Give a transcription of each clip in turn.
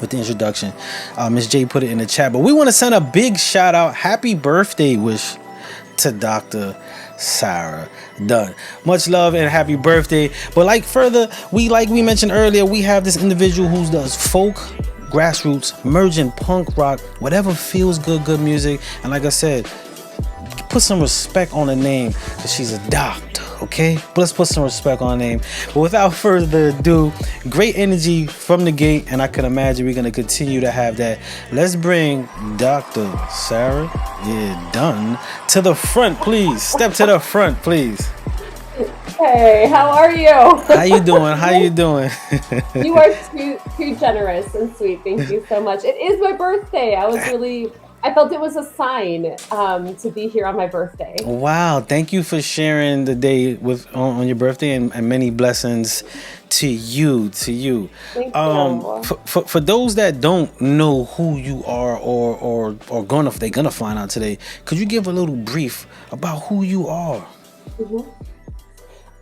with the introduction. Miss J put it in the chat, but we want to send a big shout out, happy birthday wish to Dr. Sarah Dunn. Much love and happy birthday. But like we mentioned earlier, we have this individual who does folk, grassroots, emergent punk rock, whatever feels good music. And like I said, put some respect on the name because she's a doctor, okay? But let's put some respect on the name. But without further ado, great energy from the gate, and I can imagine we're going to continue to have that. Let's bring Dr. Sarah Dunn to the front, please. Step to the front, please. Hey, how are you? How you doing? How you doing? You are too generous and sweet. Thank you so much. It is my birthday. I felt it was a sign to be here on my birthday. Wow, thank you for sharing the day on your birthday, and many blessings to you. Thank you. For those that don't know who you are or they're gonna find out today, could you give a little brief about who you are? Mm-hmm.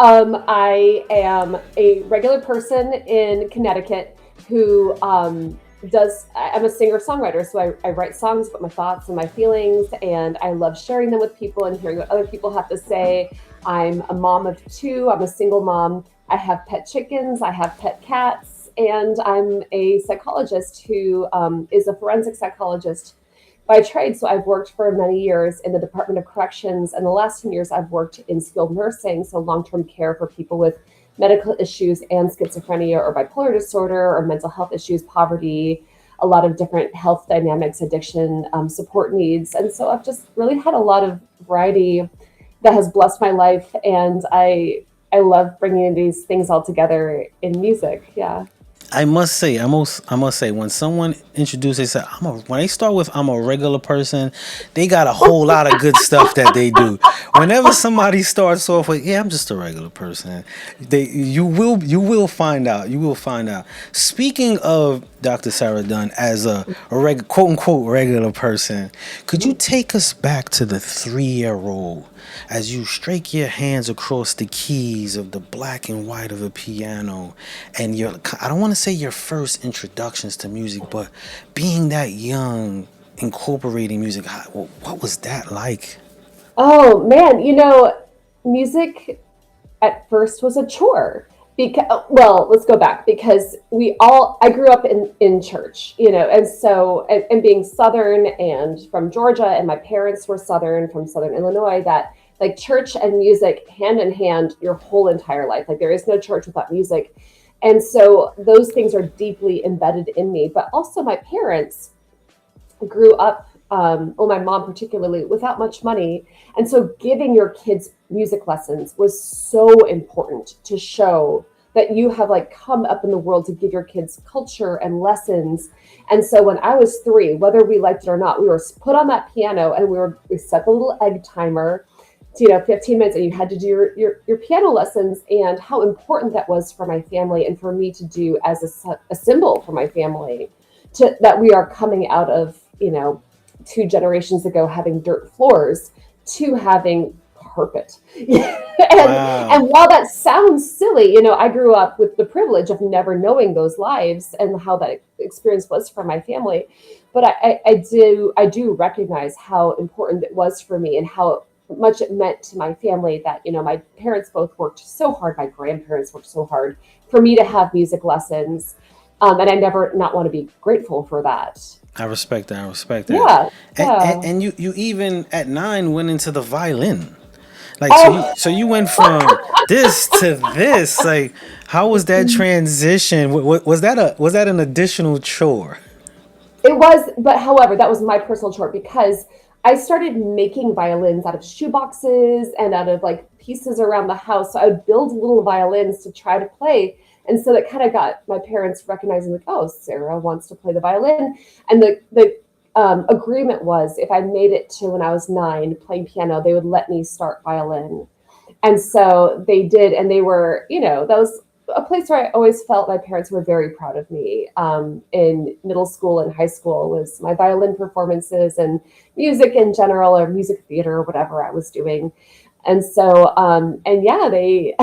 I am a regular person in Connecticut who I'm a singer-songwriter, so I write songs about my thoughts and my feelings, and I love sharing them with people and hearing what other people have to say. I'm a mom of two. I'm a single mom. I have pet chickens. I have pet cats, and I'm a psychologist who is a forensic psychologist by trade. So I've worked for many years in the Department of Corrections, and the last 10 years I've worked in skilled nursing, so long-term care for people with medical issues and schizophrenia or bipolar disorder or mental health issues, poverty, a lot of different health dynamics, addiction, support needs. And so I've just really had a lot of variety that has blessed my life, and I love bringing these things all together in music. Yeah. I must say, when someone introduces, when they start with "I'm a regular person," they got a whole lot of good stuff that they do. Whenever somebody starts off with, "Yeah, I'm just a regular person," you will find out. You will find out. Speaking of Dr. Sarah Dunn as a quote unquote regular person, could you take us back to the 3-year-old as you strake your hands across the keys of the black and white of a piano, and I don't want to say your first introductions to music, but being that young, incorporating music, what was that like? Oh man, music at first was a chore. Let's go back because I grew up in church, and so, and being Southern and from Georgia, and my parents were Southern from Southern Illinois, that like church and music hand in hand your whole entire life. Like there is no church without music. And so those things are deeply embedded in me, but also my parents grew up, my mom particularly, without much money. And so giving your kids music lessons was so important to show that you have like come up in the world to give your kids culture and lessons. And so when I was 3, whether we liked it or not, we were put on that piano and we set the little egg timer to 15 minutes, and you had to do your piano lessons, and how important that was for my family and for me to do as a symbol for my family, that we are coming out of 2 generations ago having dirt floors to having carpet. Wow. And while that sounds silly, I grew up with the privilege of never knowing those lives and how that experience was for my family. But I do recognize how important it was for me and how much it meant to my family that, my parents both worked so hard. My grandparents worked so hard for me to have music lessons. And I never not want to be grateful for that. I respect that. Yeah. And you even at 9 went into the violin. Like, so you went from this to this. Like, how was that transition? Was that an additional chore? It was, but however, that was my personal chore because I started making violins out of shoeboxes and out of like pieces around the house. So I would build little violins to try to play. And so that kind of got my parents recognizing like, oh, Sarah wants to play the violin. And the agreement was if I made it to when I was 9 playing piano, they would let me start violin. And so they did. And they were, that was a place where I always felt my parents were very proud of me. In middle school and high school was my violin performances and music in general, or music theater or whatever I was doing. And so, they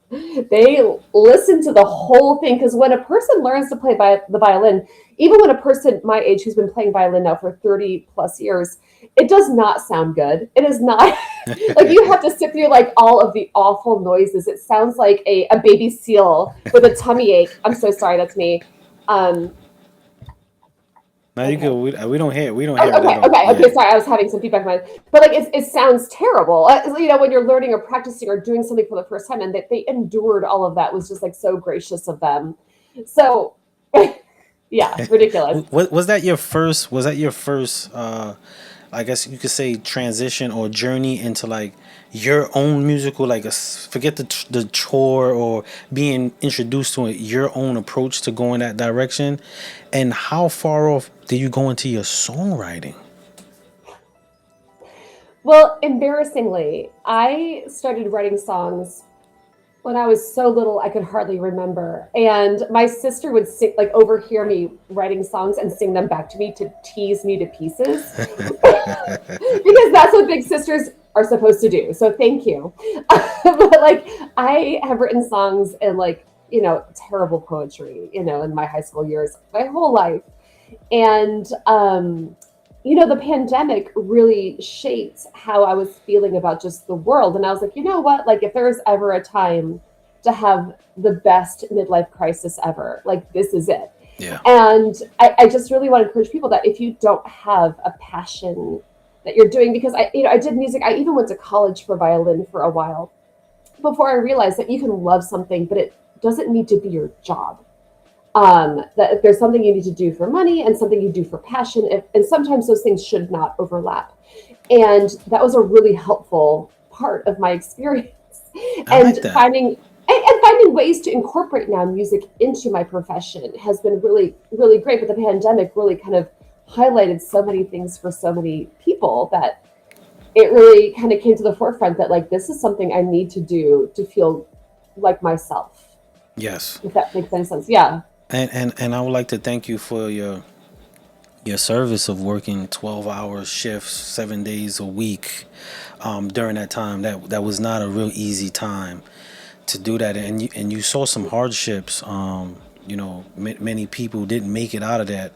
They listen to the whole thing, because when a person learns to play the violin, even when a person my age who's been playing violin now for 30 plus years, it does not sound good. It is not like you have to sit through like all of the awful noises. It sounds like a baby seal with a tummy ache. I'm so sorry, that's me. Um, Now you okay. go. We don't Oh, hear it at okay, all. okay, Yeah. okay. Sorry, I was having some feedback in my, but like it sounds terrible. You know, when you're learning or practicing or doing something for the first time, and that they endured all of that was just like so gracious of them. So, yeah, ridiculous. Was that your first? Was that your first? I guess you could say transition or journey into like your own musical, like forget the chore or being introduced to it, your own approach to going that direction, and how far off did you go into your songwriting? Well, embarrassingly, I started writing songs when I was so little I could hardly remember. And my sister would sing, like overhear me writing songs and sing them back to me to tease me to pieces. Because that's what big sisters are supposed to do. So thank you. But like I have written songs and like, you know, terrible poetry, you know, in my high school years, my whole life. And you know, the pandemic really shaped how I was feeling about just the world. And I was like, you know what? Like, if there's ever a time to have the best midlife crisis ever, like, this is it. Yeah. And I just really want to encourage people that if you don't have a passion that you're doing, because you know, I did music, I even went to college for violin for a while before I realized that you can love something, but it doesn't need to be your job. That if there's something you need to do for money and something you do for passion, and sometimes those things should not overlap. And that was a really helpful part of my experience. I And like that. finding ways to incorporate now music into my profession has been really, really great. But the pandemic really kind of highlighted so many things for so many people that it really kind of came to the forefront that like this is something I need to do to feel like myself, Yes. if that makes any sense. Yeah. And I would like to thank you for your service of working 12-hour shifts 7 days a week during that time. That was not a real easy time to do that, and you saw some hardships. You know, many people didn't make it out of that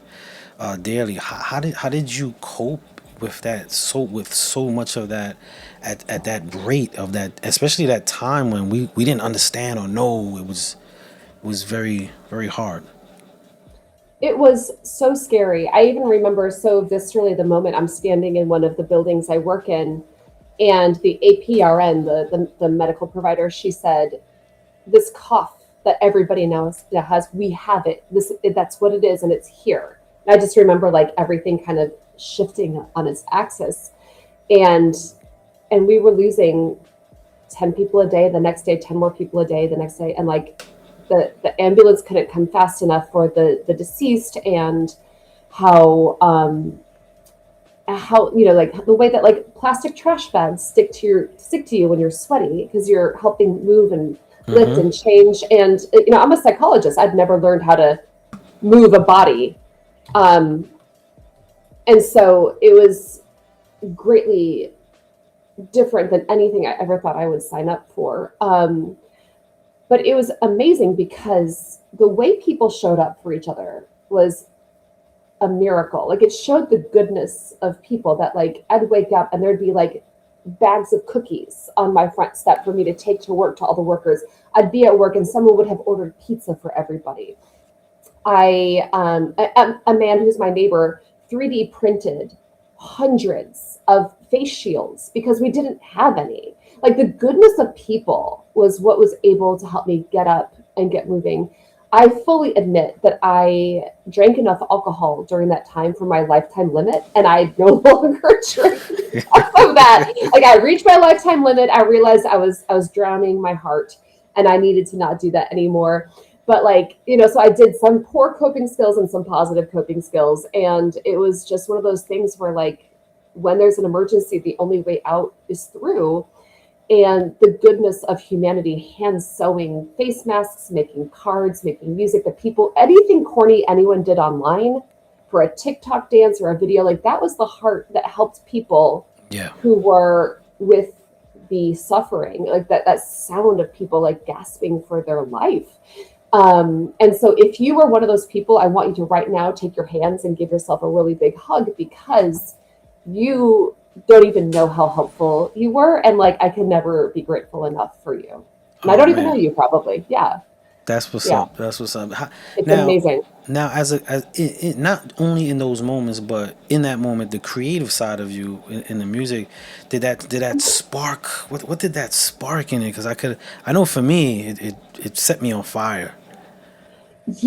daily. How did you cope with that? With so much of that at that rate of that, especially that time when we didn't understand or know. It was very, very hard. It was so scary. I even remember so viscerally the moment I'm standing in one of the buildings I work in, and the APRN, the medical provider, she said, "This cough that everybody now has, we have it. That's what it is, and it's here." And I just remember like everything kind of shifting on its axis, and we were losing 10 people a day. The next day, 10 more people a day. The next day, and like the ambulance couldn't come fast enough for the deceased, and how you know like the way that like plastic trash bags stick to you when you're sweaty because you're helping move and lift Mm-hmm. and change. And you know, I'm a psychologist. I'd never learned how to move a body, um, and so it was greatly different than anything I ever thought I would sign up for. But it was amazing because the way people showed up for each other was a miracle. Like it showed the goodness of people that like I'd wake up and there'd be like bags of cookies on my front step for me to take to work to all the workers. I'd be at work and someone would have ordered pizza for everybody. A man who's my neighbor 3D printed hundreds of face shields because we didn't have any. Like the goodness of people was what was able to help me get up and get moving. I fully admit that I drank enough alcohol during that time for my lifetime limit, and I no longer drink because of that. Like I reached my lifetime limit. I realized I was drowning my heart, and I needed to not do that anymore. But like you know, so I did some poor coping skills and some positive coping skills, and it was just one of those things where like when there's an emergency, the only way out is through. And the goodness of humanity, hand sewing face masks, making cards, making music, the people, anything corny anyone did online for a TikTok dance or a video, like that was the heart that helped people Yeah. who were with be suffering, like that sound of people like gasping for their life. And so if you are one of those people, I want you to right now take your hands and give yourself a really big hug, because you don't even know how helpful you were. And like, I can never be grateful enough for you. And I Oh don't even know man, you probably. Yeah. that's what's Yeah. up. That's what's up. It's Now, amazing. now, not only in those moments, but in that moment, the creative side of you in the music, did that spark? What did that spark in it? Because I know for me, it set me on fire.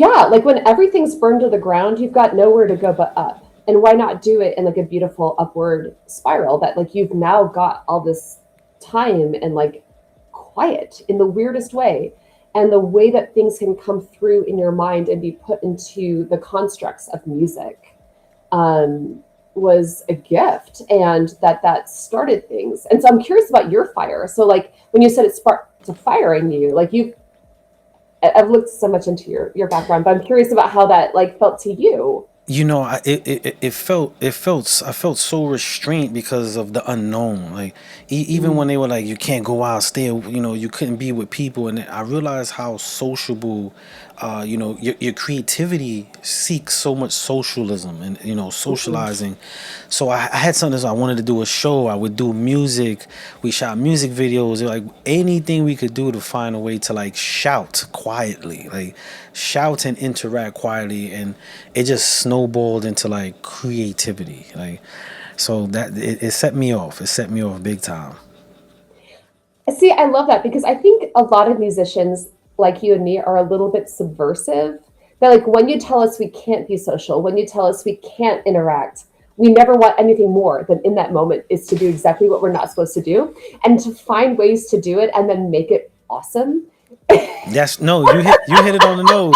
Yeah, like when everything's burned to the ground, you've got nowhere to go but up. And why not do it in like a beautiful upward spiral that like you've now got all this time and like quiet in the weirdest way. And the way that things can come through in your mind and be put into the constructs of music um, was a gift, and that started things. And so I'm curious about your fire. So like when you said it sparked a fire in you, like you I've looked so much into your background, but I'm curious about how that like felt to you. You know, I felt so restrained because of the unknown. Like even Mm, when they were like, you can't go out, stay, you couldn't be with people, and I realized how sociable, your creativity seeks so much socialism and mm, socializing. So I had something. So I wanted to do a show. I would do music. We shot music videos. Like anything we could do to find a way to like shout quietly, like shout and interact quietly, and it just snowballed into like creativity. Like so that it set me off. It set me off big time. See, I love that because I think a lot of musicians like you and me are a little bit subversive. That like when you tell us we can't be social, when you tell us we can't interact, we never want anything more than in that moment is to do exactly what we're not supposed to do and to find ways to do it and then make it awesome. That's no, you hit it on the nose.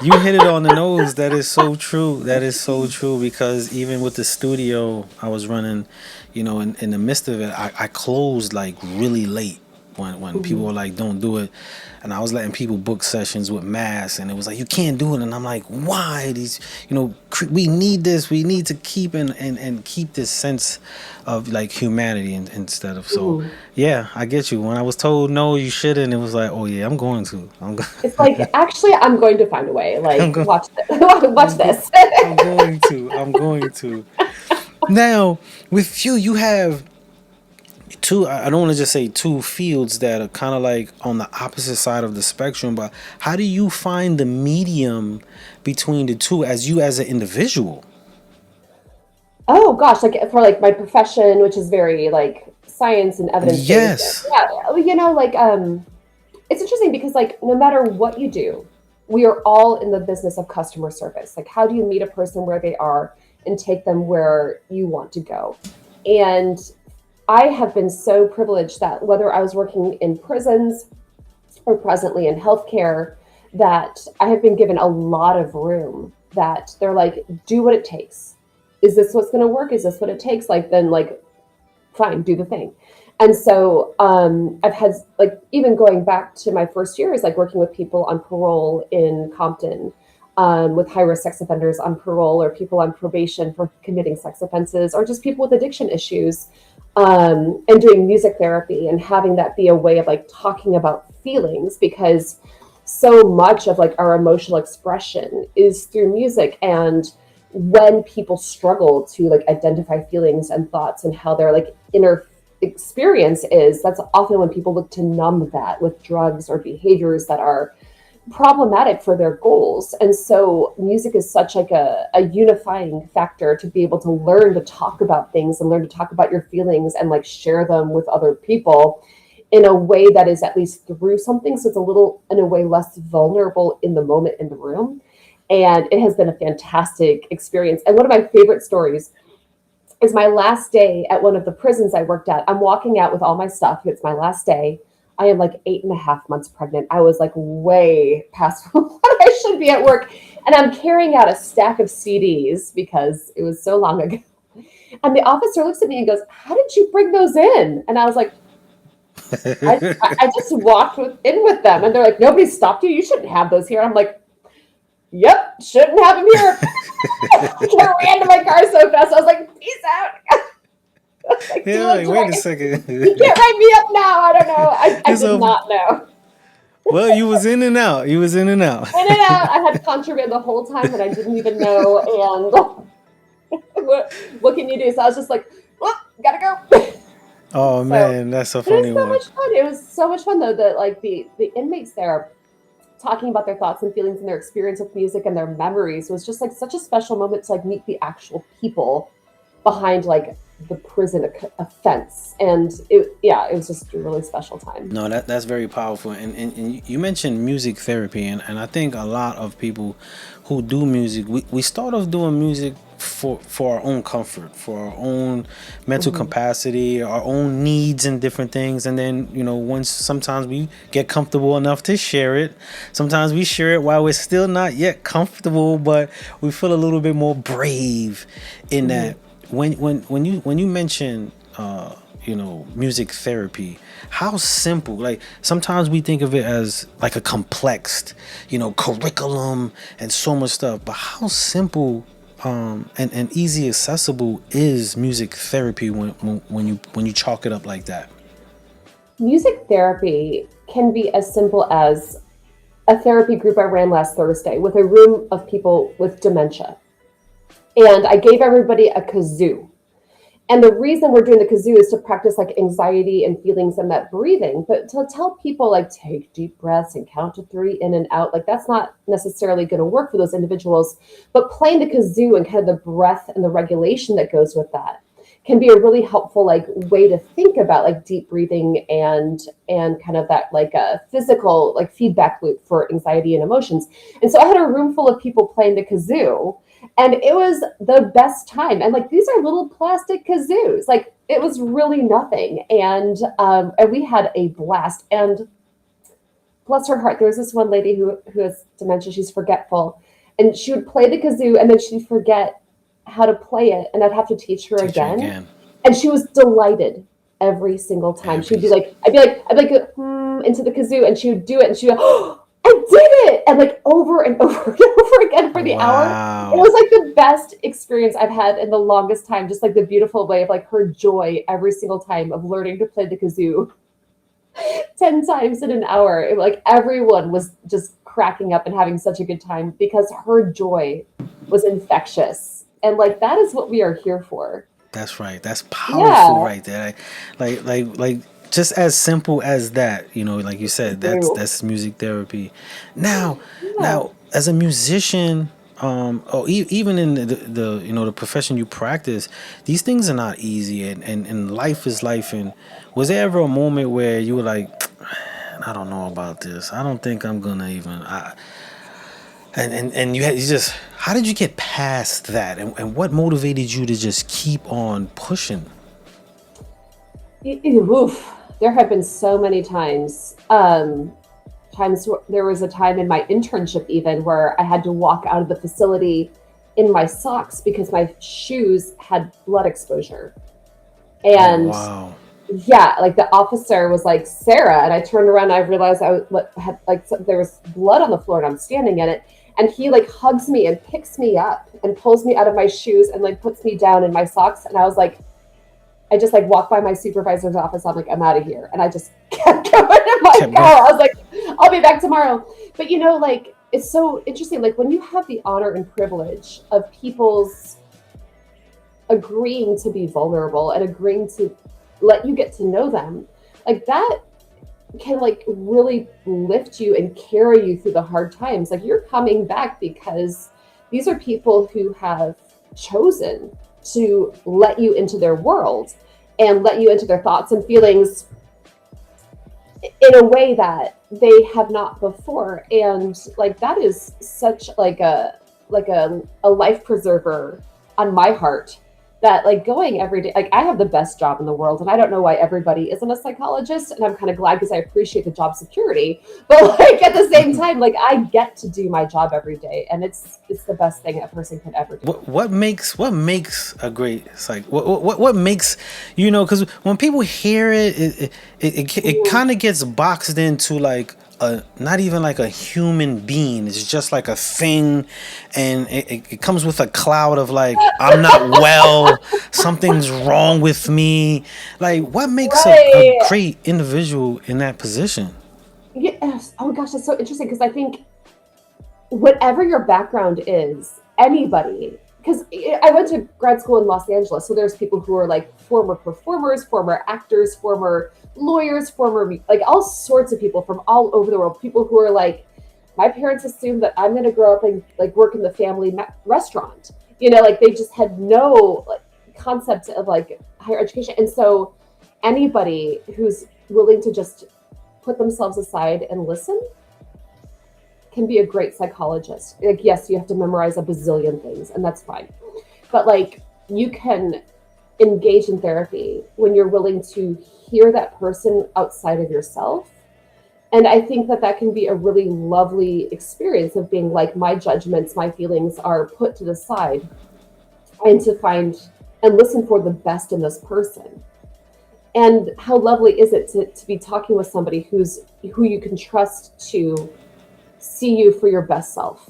You hit it on the nose. That is so true. That is so true because even with the studio I was running, in the midst of it, I closed like really late when people Mhm. were like, "Don't do it," and I was letting people book sessions with masks, and it was like, "You can't do it," and I'm like, "Why? These, we need this. We need to keep and keep this sense of like humanity instead of so." Mhm. Yeah, I get you. When I was told no, you shouldn't, it was like, "Oh yeah, I'm going to. It's like actually I'm going to find a way. I'm Like going." watch this. Watch I'm go- this. I'm going to. I'm going to. Now, with you, you have two. I don't want to just say two fields that are kind of like on the opposite side of the spectrum. But how do you find the medium between the two as you as an individual? Oh gosh, like for like my profession, which is very like science and evidence based. Yes. Yeah, like it's interesting because like no matter what you do, we are all in the business of customer service. Like how do you meet a person where they are and take them where you want to go? And I have been so privileged that whether I was working in prisons or presently in healthcare, that I have been given a lot of room that they're like, do what it takes. Is this what's going to work? Is this what it takes? Like, then like, fine, do the thing. And so I've had like, even going back to my first years, like working with people on parole in Compton, with high risk sex offenders on parole or people on probation for committing sex offenses or just people with addiction issues, and doing music therapy and having that be a way of like talking about feelings because so much of like our emotional expression is through music. And when people struggle to like identify feelings and thoughts and how their like inner experience is, that's often when people look to numb that with drugs or behaviors that are problematic for their goals. And so music is such like a unifying factor to be able to learn to talk about things and learn to talk about your feelings and like share them with other people in a way that is at least through something. So it's a little in a way less vulnerable in the moment in the room. And it has been a fantastic experience. And one of my favorite stories is my last day at one of the prisons I worked at. I'm walking out with all my stuff. It's my last day. I am like 8.5 months pregnant. I was like way past what I should be at work. And I'm carrying out a stack of CDs because it was so long ago. And the officer looks at me and goes, "How did you bring those in?" And I was like, I just walked in with them. And they're like, "Nobody stopped you. You shouldn't have those here." I'm like, "Yep, shouldn't have them here." I ran to my car so fast. I was like, "Peace out." Yeah, like, wait a second. You can't write me up now. I don't know. I did So, not know. well, you was in and out. You was in and out. In and out. I had contraband the whole time, and I didn't even know. And what can you do? So I was just like, well, gotta go. Oh So, man, that's a but it was funny so one. much fun. It was so much fun though that like the inmates there talking about their thoughts and feelings and their experience with music and their memories was just like such a special moment to like meet the actual people behind like the prison offense. And it was just a really special time. No, that's very powerful. And you mentioned music therapy, and I think a lot of people who do music, we start off doing music for our own comfort, for our own mental capacity, our own needs and different things. And then, once sometimes we get comfortable enough to share it, sometimes we share it while we're still not yet comfortable, but we feel a little bit more brave in that. When you mention music therapy, how simple, like sometimes we think of it as like a complex curriculum and so much stuff, but how simple and easy accessible is music therapy when you chalk it up like that? Music therapy can be as simple as a therapy group I ran last Thursday with a room of people with dementia. And I gave everybody a kazoo. And the reason we're doing the kazoo is to practice like anxiety and feelings and that breathing, but to tell people like take deep breaths and count to 3 in and out, like that's not necessarily going to work for those individuals. But playing the kazoo and kind of the breath and the regulation that goes with that can be a really helpful like way to think about like deep breathing and kind of that like a physical like feedback loop for anxiety and emotions. And so I had a room full of people playing the kazoo. And it was the best time. And like these are little plastic kazoos. Like it was really nothing. And we had a blast. And bless her heart, there was this one lady who has dementia. She's forgetful. And she would play the kazoo and then she'd forget how to play it. And I'd have to teach her again. And she was delighted every single time. She'd be like, I'd be like, into the kazoo, and she would do it. And she'd go, oh, I did it! And like over and over and over again for the hour. It was like the best experience I've had in the longest time. Just like the beautiful way of like her joy every single time of learning to play the kazoo 10 times in an hour. Like everyone was just cracking up and having such a good time because her joy was infectious. And like that is what we are here for. That's right. That's powerful right there. Like just as simple as that, like you said, that's music therapy. Now, as a musician, even in the profession you practice, these things are not easy, and life is life. And was there ever a moment where you were like, I don't know about this. I don't think I'm gonna even. And you just, how did you get past that, and what motivated you to just keep on pushing? There have been so many times. There was a time in my internship even where I had to walk out of the facility in my socks because my shoes had blood exposure. And yeah, like the officer was like, Sarah, and I turned around and I realized I had like there was blood on the floor and I'm standing in it. And he like hugs me and picks me up and pulls me out of my shoes and like puts me down in my socks. And I was like, I just like walked by my supervisor's office. I'm like, I'm out of here. And I just kept going in my car. I was like, I'll be back tomorrow. But like, it's so interesting. Like when you have the honor and privilege of people's agreeing to be vulnerable and agreeing to let you get to know them, like that can like really lift you and carry you through the hard times. Like you're coming back because these are people who have chosen to let you into their world and let you into their thoughts and feelings in a way that they have not before. And like that is such like a life preserver on my heart, that like going every day, like I have the best job in the world, and I don't know why everybody isn't a psychologist, and I'm kind of glad because I appreciate the job security, but like at the same time, like I get to do my job every day, and it's the best thing a person could ever do. What makes a great psych? What makes, because when people hear it kind of gets boxed into like not even like a human being. It's just like a thing, and it comes with a cloud of like, I'm not well, something's wrong with me. Like, what makes a Right. great individual in that position? Yes. Oh gosh, that's so interesting because I think whatever your background is, anybody, because I went to grad school in Los Angeles, so there's people who are like former performers, former actors, former lawyers, former like all sorts of people from all over the world. People who are like, my parents assumed that I'm going to grow up and like work in the family restaurant. You know, like they just had no like concept of like higher education, and so anybody who's willing to just put themselves aside and listen can be a great psychologist. Like, yes, you have to memorize a bazillion things, and that's fine. But like, you can engage in therapy when you're willing to hear that person outside of yourself. And I think that that can be a really lovely experience of being like, my judgments, my feelings are put to the side, and to find and listen for the best in this person. And how lovely is it to be talking with somebody who you can trust to see you for your best self,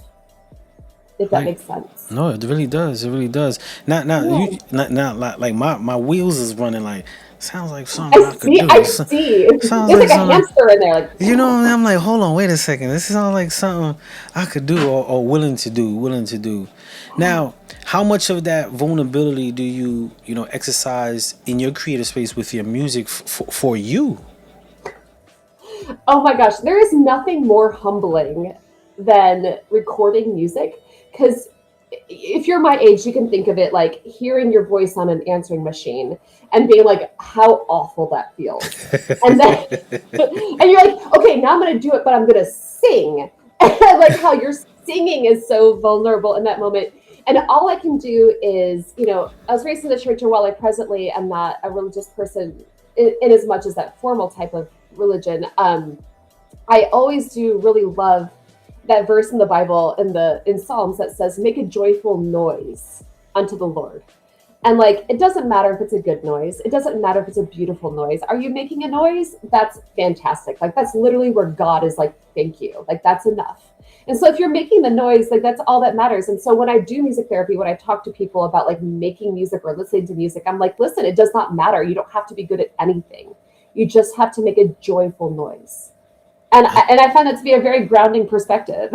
if that Right. makes sense. No, it really does. It really does. Now, Yeah. like my wheels is running. Like, sounds like I something I could see, do. I This see. sounds There's like like a something. hamster in there, like, You know, and I'm like, hold on, wait a second. This sounds like something I could do, or willing to do, willing to do. Now, how much of that vulnerability do you exercise in your creative space with your music for you? oh my gosh, there is nothing more humbling than recording music. Because if you're my age, you can think of it like hearing your voice on an answering machine and being like, how awful that feels. And then, and you're like, okay, now I'm going to do it, but I'm going to sing. Like how your singing is so vulnerable in that moment. And all I can do is, I was raised in the church, and while I presently am not a religious person in as much as that formal type of religion, I always do really love that verse in the Bible in Psalms that says, "Make a joyful noise unto the Lord." And like, it doesn't matter if it's a good noise. It doesn't matter if it's a beautiful noise. Are you making a noise? That's fantastic. Like, that's literally where God is like, thank you. Like, that's enough. And so if you're making the noise, like, that's all that matters. And so when I do music therapy, when I talk to people about like making music or listening to music, I'm like, listen, it does not matter. You don't have to be good at anything. You just have to make a joyful noise. And I find that to be a very grounding perspective.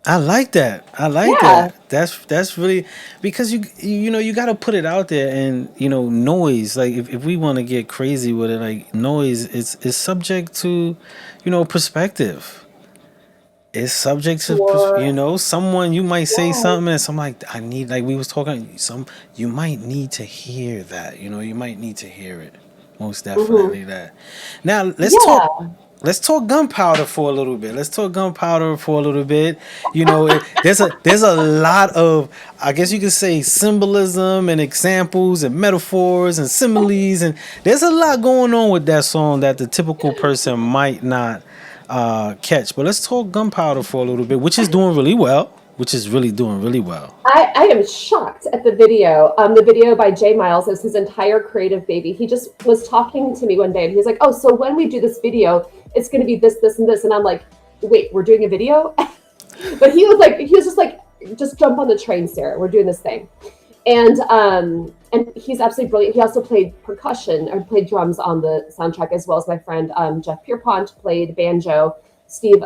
I like that. I like Yeah. that. That's really because you got to put it out there, and noise, like if we want to get crazy with it, like noise is subject to perspective. It's subject to For someone, you might say yeah. something and some like, I need, like we was talking, some you might need to hear that, you might need to hear it, most Hmm. definitely that. Now Yeah. let's talk gunpowder for a little bit. Let's talk gunpowder for a little bit. There's a lot of, I guess you could say, symbolism and examples and metaphors and similes, and there's a lot going on with that song that the typical person might not catch. But let's talk gunpowder for a little bit, which is doing really well. Which is really doing really well. I am shocked at the video. The video by Jay Miles is his entire creative baby. He just was talking to me one day and he was like, "Oh, so when we do this video, it's going to be this, this, and this." And I'm like, "Wait, we're doing a video?" But he was just like, "Just jump on the train, Sarah. We're doing this thing." And he's absolutely brilliant. He also played percussion or played drums on the soundtrack, as well as my friend Jeff Pierpont played banjo. Steve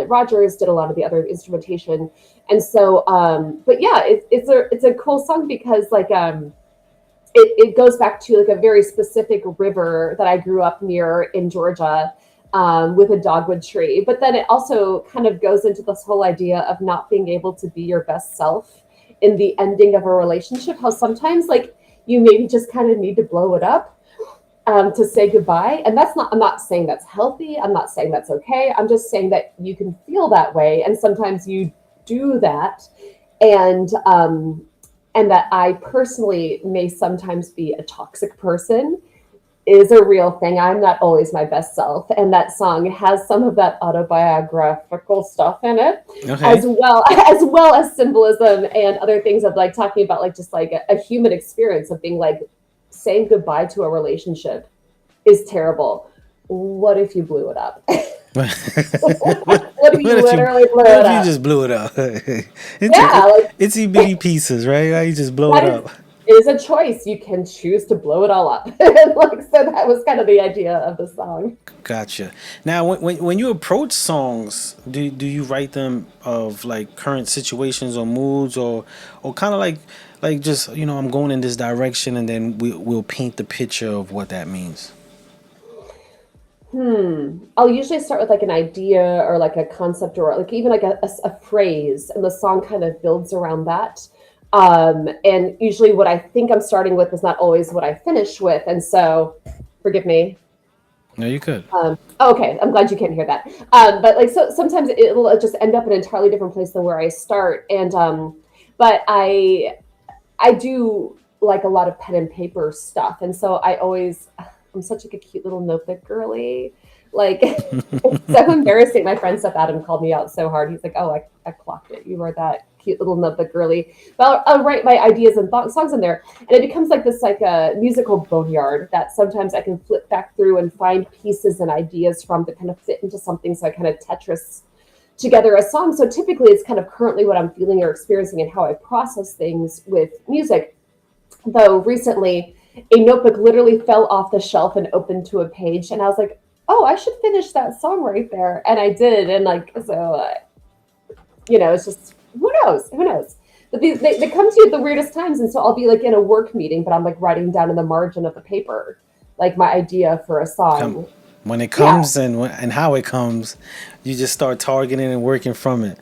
Rogers did a lot of the other instrumentation, and so but yeah, it's a cool song because like it goes back to like a very specific river that I grew up near in Georgia, with a dogwood tree. But then it also kind of goes into this whole idea of not being able to be your best self in the ending of a relationship. How sometimes like you maybe just kind of need to blow it up, to say goodbye. And that's not, I'm not saying that's healthy. I'm not saying that's okay. I'm just saying that you can feel that way. And sometimes you do that. And that I personally may sometimes be a toxic person is a real thing. I'm not always my best self. And that song has some of that autobiographical stuff in it, Okay. as well as symbolism and other things of like talking about like just like a human experience of being like saying goodbye to a relationship is terrible. What if you blew it up? what, What if you if you literally blew what it if you up? just blew it up? Yeah, like Itsy bitty pieces, right? How you just blow it that is up. is a choice. You can choose to blow it all up. Like so that was kind of the idea of the song. Gotcha. Now, when you approach songs, do you write them of like current situations or moods, or kind of like just I'm going in this direction, and then we'll paint the picture of what that means. I'll usually start with like an idea or like a concept or like even like a phrase, and the song kind of builds around that. And usually, what I think I'm starting with is not always what I finish with, and so forgive me. No, you could. Okay, I'm glad you can't hear that. But like so, sometimes it'll just end up in an entirely different place than where I start, and but I do like a lot of pen and paper stuff, and so I'm such like a cute little notebook girly. Like it's so embarrassing. My friend Steph Adam called me out so hard. He's like, "Oh, I clocked it. You were that cute little notebook girly." But I'll write my ideas and songs in there, and it becomes like this like a musical boneyard that sometimes I can flip back through and find pieces and ideas from that kind of fit into something. So I kind of Tetris together a song. So typically, it's kind of currently what I'm feeling or experiencing and how I process things with music. Though recently, a notebook literally fell off the shelf and opened to a page, and I was like, "Oh, I should finish that song right there," and I did. And like, so it's just who knows, who knows. But they come to you at the weirdest times, and so I'll be like in a work meeting, but I'm like writing down in the margin of the paper, like my idea for a Come song. when it Yeah, comes and how it comes, you just start targeting and working from it.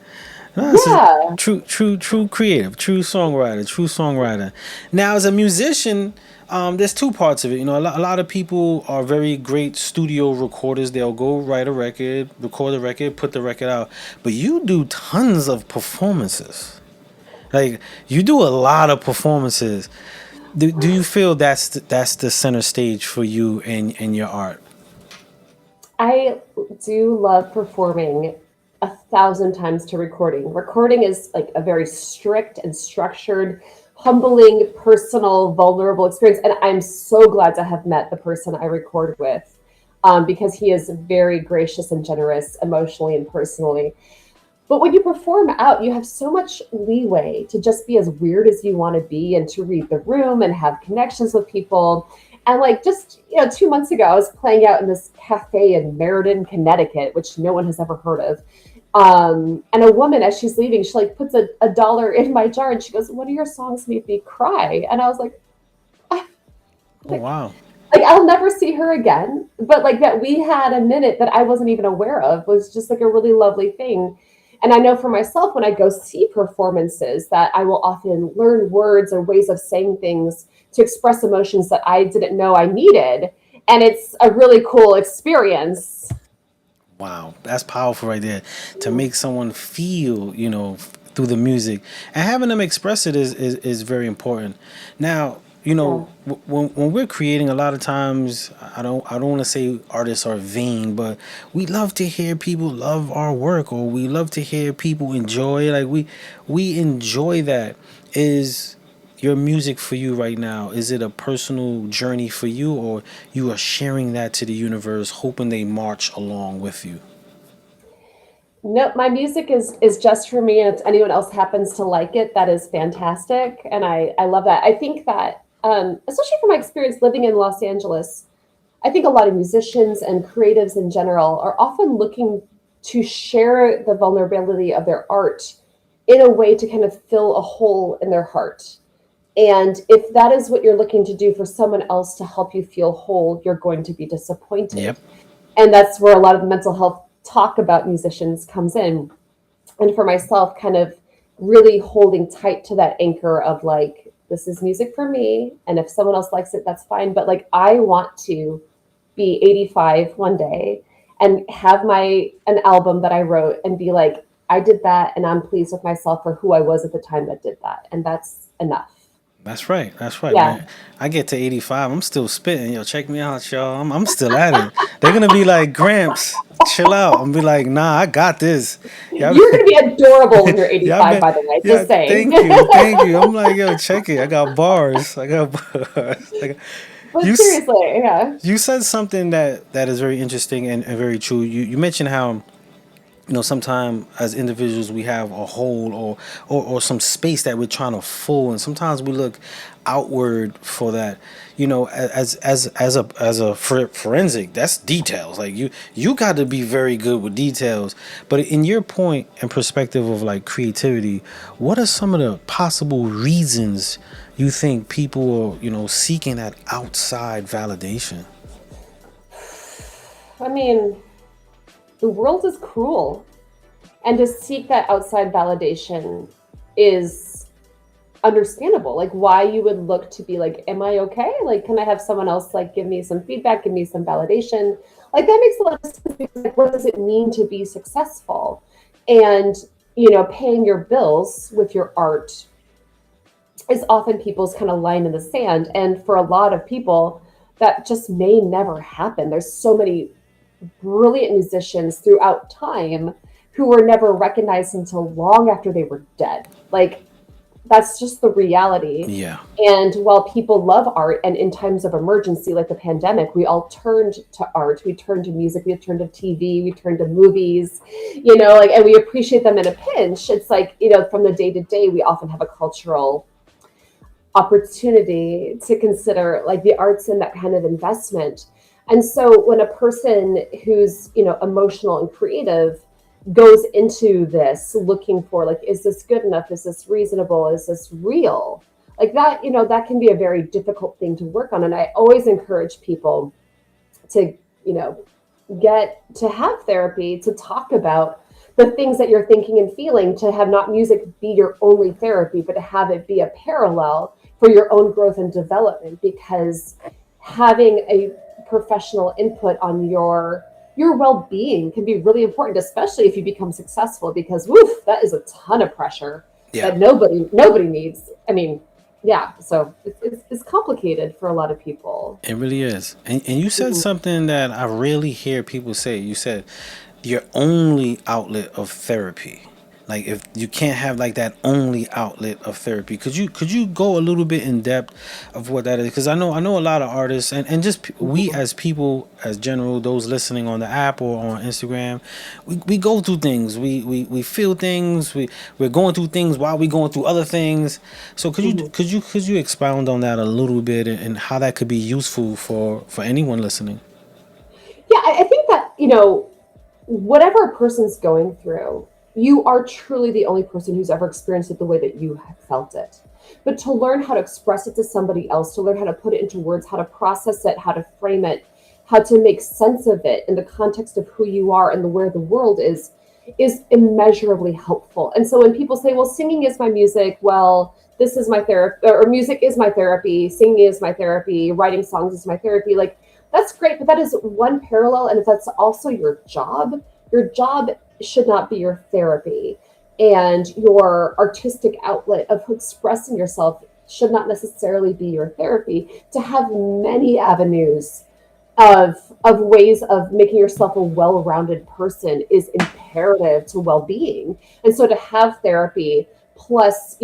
No, this is yeah. true creative, true songwriter, true songwriter. Now, as a musician, there's two parts of it. A lot of people are very great studio recorders. They'll go write a record, record a record, put the record out. But you do tons of performances. Like you do a lot of performances. Do you feel that's the center stage for you and your art? I do love performing 1,000 times to recording. Recording is like a very strict and structured, humbling, personal, vulnerable experience. And I'm so glad to have met the person I record with because he is very gracious and generous emotionally and personally. But when you perform out, you have so much leeway to just be as weird as you want to be and to read the room and have connections with people. And like just, 2 months ago, I was playing out in this cafe in Meriden, Connecticut, which no one has ever heard of. And a woman, as she's leaving, she like puts a dollar in my jar and she goes, "One of your songs made me cry." And I was like, Oh like, wow. like I'll never see her again. But like that we had a minute that I wasn't even aware of was just like a really lovely thing. And I know for myself when I go see performances that I will often learn words or ways of saying things to express emotions that I didn't know I needed. And it's a really cool experience. Wow, that's powerful right there. To make someone feel, through the music and having them express it is very important. Now, Yeah. when we're creating, a lot of times I don't want to say artists are vain, but we love to hear people love our work, or we love to hear people enjoy. Like we enjoy that. Is your music for you right now? Is it a personal journey for you, or you are sharing that to the universe, hoping they march along with you? No, my music is just for me, and if anyone else happens to like it, that is fantastic, and I love that. I think that, especially from my experience living in Los Angeles, I think a lot of musicians and creatives in general are often looking to share the vulnerability of their art in a way to kind of fill a hole in their heart. And if that is what you're looking to do for someone else to help you feel whole, you're going to be disappointed. Yep. And that's where a lot of the mental health talk about musicians comes in. And for myself, kind of really holding tight to that anchor of like, this is music for me. And if someone else likes it, that's fine. But like, I want to be 85 one day and have an album that I wrote and be like, I did that and I'm pleased with myself for who I was at the time that did that. And that's enough. That's right. That's right, Yeah. man. I get to 85. I'm still spitting. Yo, check me out, y'all. I'm still at it. They're gonna be like, Gramps, chill out. I'm be like, nah, I got this. Y'all, You're going to be adorable when you're y'all 85, been, by the way, yeah. just saying. Thank you, thank you. I'm like, yo, check it. I got bars. I got bars. But you seriously, yeah. you said something that is very interesting and very true. You mentioned how sometimes as individuals we have a hole or some space that we're trying to fill, and sometimes we look outward for that. As a forensic, that's details. Like you got to be very good with details. But in your point and perspective of like creativity, what are some of the possible reasons you think people are seeking that outside validation? I mean, the world is cruel, and to seek that outside validation is understandable. Like why you would look to be like, am I okay? Like, can I have someone else like give me some feedback, give me some validation? Like that makes a lot of sense because like what does it mean to be successful? And paying your bills with your art is often people's kind of line in the sand. And for a lot of people, that just may never happen. There's so many brilliant musicians throughout time who were never recognized until long after they were dead. Like that's just the reality. Yeah. And while people love art, and in times of emergency like the pandemic, we all turned to art, we turned to music, we turned to TV, we turned to movies, like, and we appreciate them in a pinch. It's like, from the day to day, we often have a cultural opportunity to consider like the arts and that kind of investment. And so when a person who's, emotional and creative goes into this looking for like, is this good enough? Is this reasonable? Is this real? Like that, that can be a very difficult thing to work on. And I always encourage people to, get to have therapy, to talk about the things that you're thinking and feeling, to have not music be your only therapy, but to have it be a parallel for your own growth and development, because having a professional input on your well-being can be really important, especially if you become successful, because woof, that is a ton of pressure Yeah. that nobody needs. I mean, yeah, so it's complicated for a lot of people. It really is. And you said Mhm. something that I rarely hear people say. You said your only outlet of therapy. Like if you can't have like that only outlet of therapy, could you go a little bit in depth of what that is? Because I know a lot of artists and just we Mhm. as people as general, those listening on the app or on Instagram, we go through things, we feel things, we're going through things while we going through other things. So could you Mhm. could you could you expound on that a little bit and how that could be useful for anyone listening? Yeah, I think that, whatever a person's going through, you are truly the only person who's ever experienced it the way that you have felt it. But to learn how to express it to somebody else, to learn how to put it into words, how to process it, how to frame it, how to make sense of it in the context of who you are and where the world is immeasurably helpful. And so when people say, well, singing is my music, well, this is my therapy, or music is my therapy, singing is my therapy, writing songs is my therapy, like that's great, but that is one parallel. And if that's also your job should not be your therapy. And your artistic outlet of expressing yourself should not necessarily be your therapy. To have many avenues of ways of making yourself a well-rounded person is imperative to well-being. And so to have therapy plus,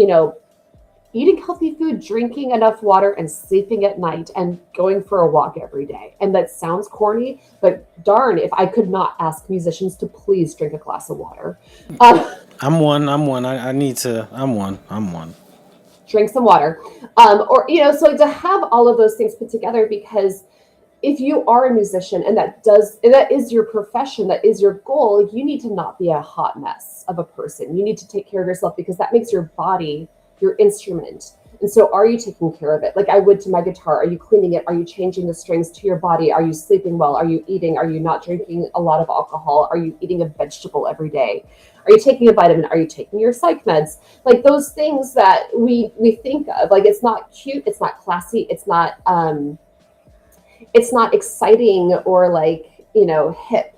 eating healthy food, drinking enough water, and sleeping at night, and going for a walk every day. And that sounds corny, but darn if I could not ask musicians to please drink a glass of water. Um, I'm one. I need to. I'm one. Drink some water. Or, so to have all of those things put together, because if you are a musician and that is your profession, that is your goal, you need to not be a hot mess of a person. You need to take care of yourself, because that makes your body your instrument. And so are you taking care of it? Like I would to my guitar. Are you cleaning it? Are you changing the strings to your body? Are you sleeping well? Are you eating? Are you not drinking a lot of alcohol? Are you eating a vegetable every day? Are you taking a vitamin? Are you taking your psych meds? Like those things that we think of. Like it's not cute, it's not classy, it's not exciting or like, hip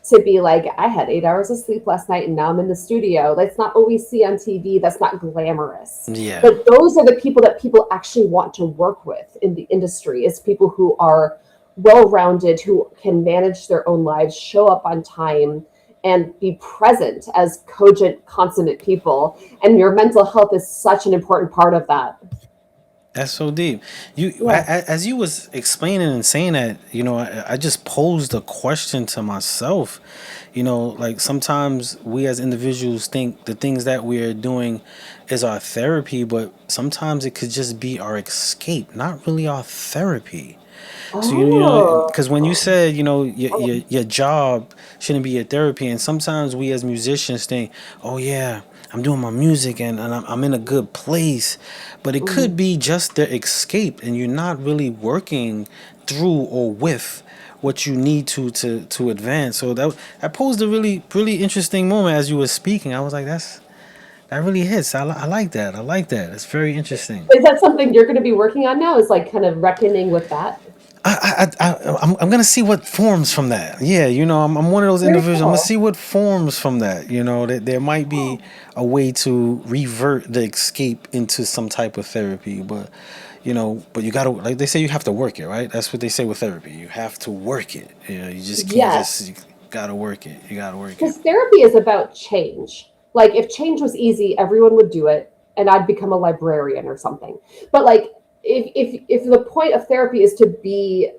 to be like, I had 8 hours of sleep last night and now I'm in the studio. That's not what we see on TV. That's not glamorous. Yeah. But those are the people that people actually want to work with in the industry, is people who are well-rounded, who can manage their own lives, show up on time, and be present as cogent, consonant people. And your mental health is such an important part of that. That's so deep. Yeah. As you was explaining and saying that, I just posed a question to myself. Like sometimes we as individuals think the things that we are doing is our therapy, but sometimes it could just be our escape, not really our therapy. So because when you Oh. said your job shouldn't be your therapy, and sometimes we as musicians think, oh yeah, I'm doing my music and I'm in a good place, but it could Mhm. be just the escape, and you're not really working through or with what you need to advance. So that posed a really interesting moment as you were speaking. I was like, that really hits. I like that. I like that. It's very interesting. Is that something you're going to be working on now? Is like kind of reckoning with that? I'm gonna see what forms from that. Yeah, I'm one of those Very individuals. I'm gonna cool. see what forms from that. That there might be a way to revert the escape into some type of therapy, but you gotta, like they say, you have to work it, right? That's what they say with therapy. You have to work it. You just can't Yes. you gotta work it. You gotta work it. Because therapy is about change. Like if change was easy, everyone would do it, and I'd become a librarian or something. But like if the point of therapy is to be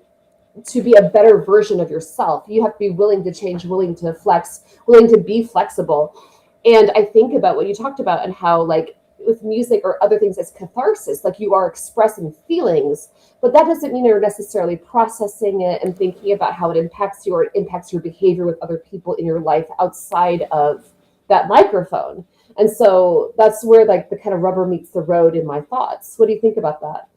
a better version of yourself, you have to be willing to change, willing to flex, willing to be flexible. And I think about what you talked about and how like with music or other things as catharsis, like you are expressing feelings, but that doesn't mean you're necessarily processing it and thinking about how it impacts you or it impacts your behavior with other people in your life outside of that microphone. And so that's where like the kind of rubber meets the road in my thoughts. What do you think about that?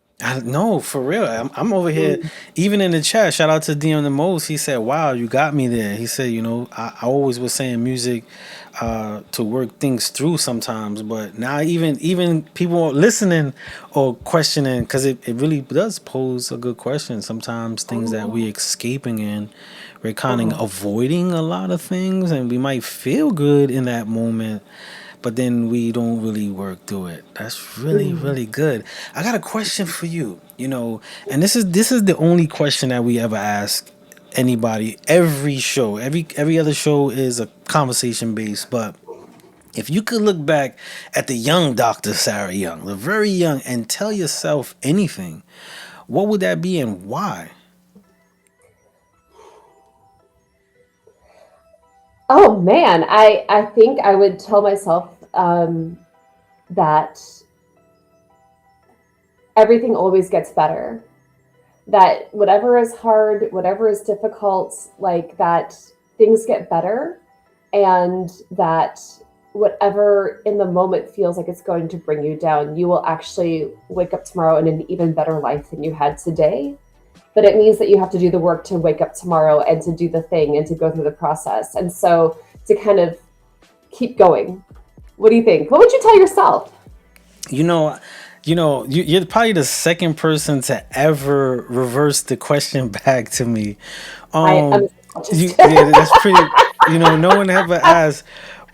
No, for real. I'm over here, Mm. even in the chat. Shout out to Dion the Most. He said, "Wow, you got me there." He said, I always was saying music to work things through sometimes, but now even people listening or questioning, because it really does pose a good question. Sometimes things that we Oh, escaping in, we're kind of uh-huh. avoiding a lot of things, and we might feel good in that moment, but then we don't really work through it. That's really, Mm. really good. I got a question for you, and this is the only question that we ever ask anybody. Every show, every other show is a conversation based, but if you could look back at the young Dr. Sarah Young, the very young, and tell yourself anything, what would that be and why? Oh man, I think I would tell myself that everything always gets better. That whatever is hard, whatever is difficult, like that things get better, and that whatever in the moment feels like it's going to bring you down, you will actually wake up tomorrow in an even better life than you had today. But it means that you have to do the work to wake up tomorrow and to do the thing and to go through the process. And so to kind of keep going. What do you think? What would you tell yourself? You know, you're probably the second person to ever reverse the question back to me. I'm a Um, psychologist. yeah, that's pretty. No one ever asked,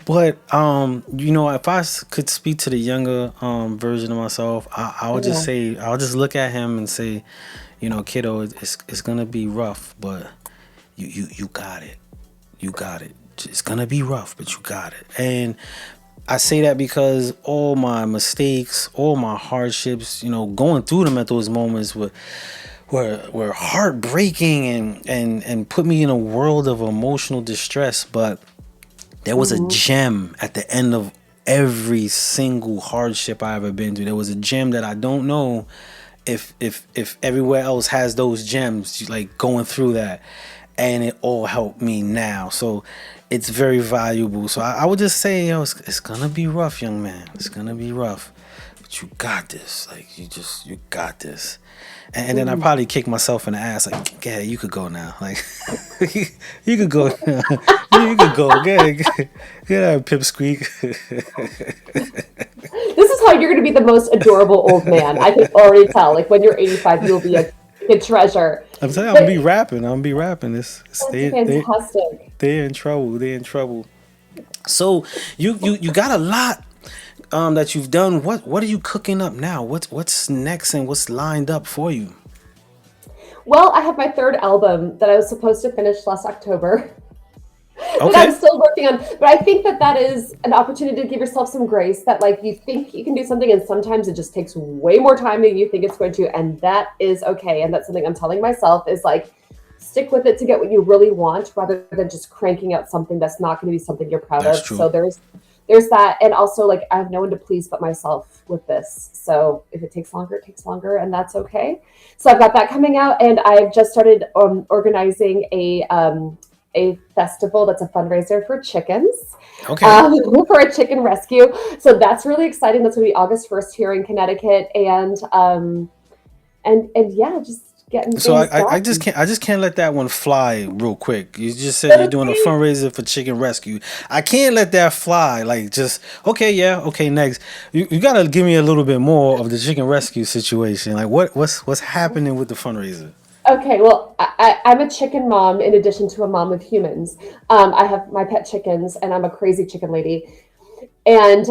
but if could speak to the younger version of myself, I would just Yeah. say, I'll just look at him and say, kiddo, it's gonna be rough, but you got it. You got it. It's gonna be rough, but you got it. And I say that because all my mistakes, all my hardships, going through them at those moments were heartbreaking and put me in a world of emotional distress. But there was a Mhm. gem at the end of every single hardship I ever been through. There was a gem that I don't know if everywhere else has those gems, like going through that, and it all helped me now. So it's very valuable. So I would just say, it's gonna be rough, young man. It's gonna be rough, but you got this. Like you got this. And then I Mhm. probably kick myself in the ass, like, yeah, you could go now. Like, you could go. You could go. Get out, pipsqueak. This is how you're going to be the most adorable old man. I can already tell. Like when you're 85, you'll be a treasure. I'm telling you, I'm gonna But be rapping. I'm gonna be rapping. It's that's fantastic. they're in trouble. They're in trouble. So you got a lot that you've done. What are you cooking up now? What's next and what's lined up for you? Well, I have my third album that I was supposed to finish last October. that I'm Okay. still working on. But I think that that is an opportunity to give yourself some grace, that like you think you can do something and sometimes it just takes way more time than you think it's going to. And that is okay. And that's something I'm telling myself is like, stick with it to get what you really want rather than just cranking out something that's not going to be something you're proud That's of. true. So there's that. And also like I have no one to please but myself with this. So if it takes longer, it takes longer, and that's okay. So I've got that coming out, and I've just started organizing a festival that's a fundraiser for chickens, Okay. for a chicken rescue. So that's really exciting. That's going to be August 1st here in Connecticut, and yeah, just getting So things I done. just can't let that one fly real quick. You just said you're doing a Okay. fundraiser for chicken rescue. I can't let that fly. Like just okay, yeah, okay, next. You gotta give me a little bit more of the chicken rescue situation. Like what's happening with the fundraiser? Okay, well, I'm a chicken mom in addition to a mom of humans. I have my pet chickens, and I'm a crazy chicken lady. And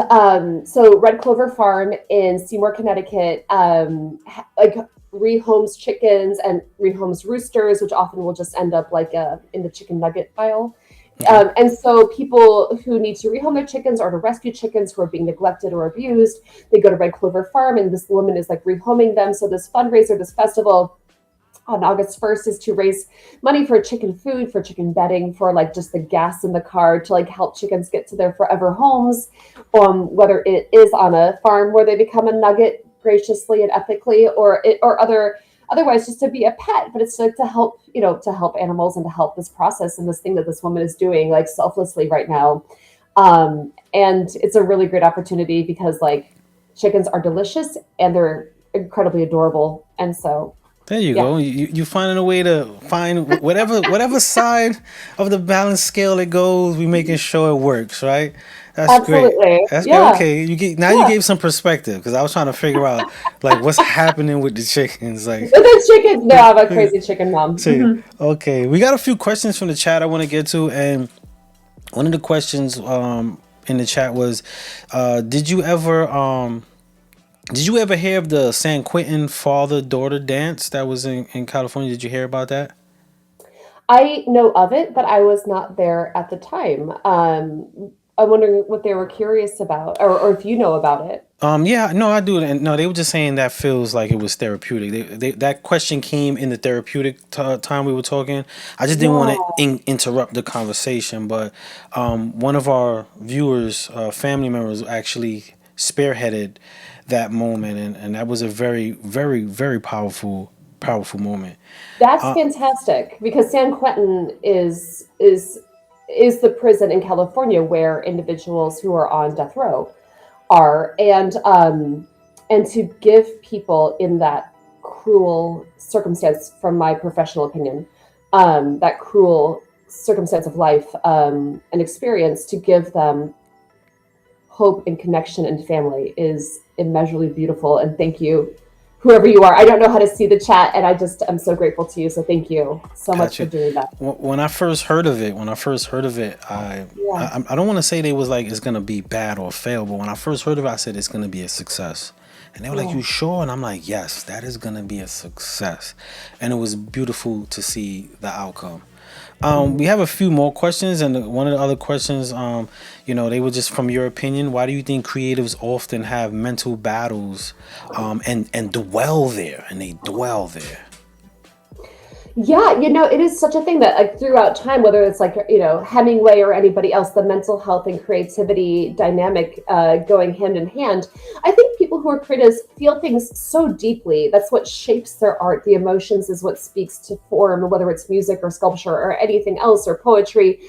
so Red Clover Farm in Seymour, Connecticut, like rehomes chickens and rehomes roosters, which often will just end up like in the chicken nugget pile. Okay. And so people who need to rehome their chickens or to rescue chickens who are being neglected or abused, they go to Red Clover Farm, and this woman is like rehoming them. So this fundraiser, this festival on August 1st is to raise money for chicken food, for chicken bedding, for like just the gas in the car to like help chickens get to their forever homes, whether it is on a farm where they become a nugget graciously and ethically, or otherwise just to be a pet. But it's like to help, to help animals and to help this process and this thing that this woman is doing like selflessly right now. And it's a really great opportunity because like chickens are delicious and they're incredibly adorable. And so There you yeah. go. You finding a way to find whatever side of the balance scale it goes. We making sure it works, right? That's great. Absolutely. That's good. Yeah. Okay, you Yeah. gave some perspective because I was trying to figure out like what's happening with the chickens. Like, With the chickens, no, I'm a crazy chicken mom. say okay, we got a few questions from the chat I want to get to, and one of the questions in the chat was, did you ever hear of the San Quentin father daughter dance that was in California? Did you hear about that? I know of it, but I was not there at the time. I'm wondering what they were curious about, or if you know about it. Yeah, no, I do. And no, they were just saying that feels like it was therapeutic. That question came in the therapeutic time we were talking. I just didn't want to Yeah, interrupt the conversation, but one of our viewers, family members, actually spearheaded that moment, and that was a very, very, very powerful moment. that's fantastic because San Quentin is the prison in California where individuals who are on death row are, and to give people in that cruel circumstance, from my professional opinion, that cruel circumstance of life, and experience, to give them hope and connection and family is immeasurably beautiful. And thank you, whoever you are. I don't know how to see the chat, and I just am so grateful to you. So thank you so much for Gotcha. doing that. When I first heard of it, Yeah. I don't want to say they was like it's gonna be bad or fail, but when I first heard of it, I said it's gonna be a success, and they were like, Yeah. "You sure?" And I'm like, "Yes, that is gonna be a success," and it was beautiful to see the outcome. We have a few more questions, and one of the other questions, they were just from your opinion. Why do you think creatives often have mental battles, and dwell there, and they dwell there? Yeah, it is such a thing that like throughout time, whether it's like Hemingway or anybody else, the mental health and creativity dynamic going hand in hand. I think people who are creatives feel things so deeply. That's what shapes their art. The emotions is what speaks to form, whether it's music or sculpture or anything else or poetry.